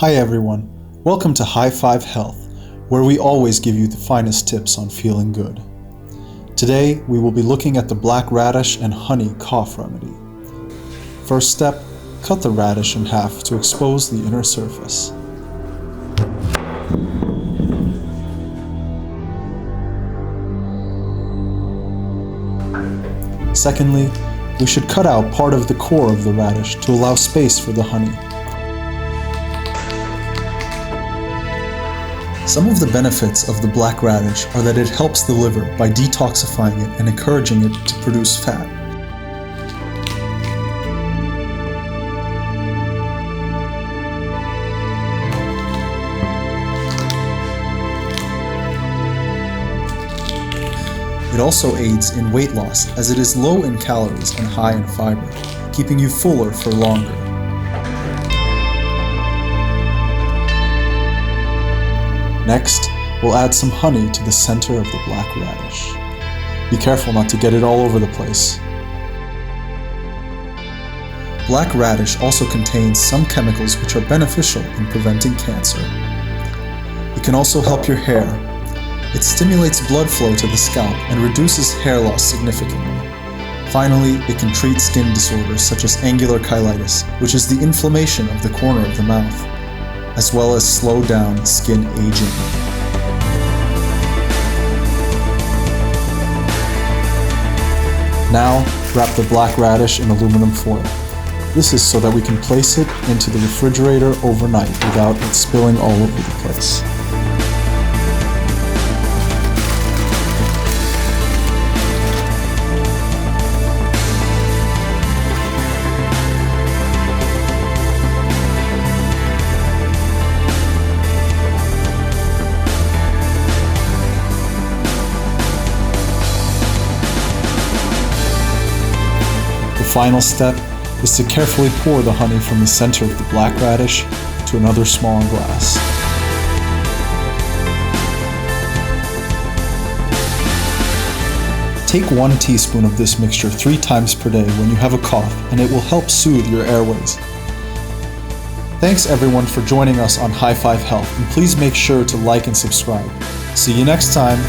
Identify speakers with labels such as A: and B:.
A: Hi everyone, welcome to HighFive Health, where we always give you the finest tips on feeling good. Today, we will be looking at the Black Radish and Honey cough remedy. First step, cut the radish in half to expose the inner surface. Secondly, we should cut out part of the core of the radish to allow space for the honey. Some of the benefits of the black radish are that it helps the liver by detoxifying it and encouraging it to produce fat. It also aids in weight loss as it is low in calories and high in fiber, keeping you fuller for longer. Next, we'll add some honey to the center of the black radish. Be careful not to get it all over the place. Black radish also contains some chemicals which are beneficial in preventing cancer. It can also help your hair. It stimulates blood flow to the scalp and reduces hair loss significantly. Finally, it can treat skin disorders such as angular cheilitis, which is the inflammation of the corner of the mouth, as well as slow down skin aging. Now, wrap the black radish in aluminum foil. This is so that we can place it into the refrigerator overnight without it spilling all over the place. The final step is to carefully pour the honey from the center of the black radish to another small glass. Take 1 teaspoon of this mixture 3 times per day when you have a cough, and it will help soothe your airways. Thanks everyone for joining us on HighFive Health, and please make sure to like and subscribe. See you next time.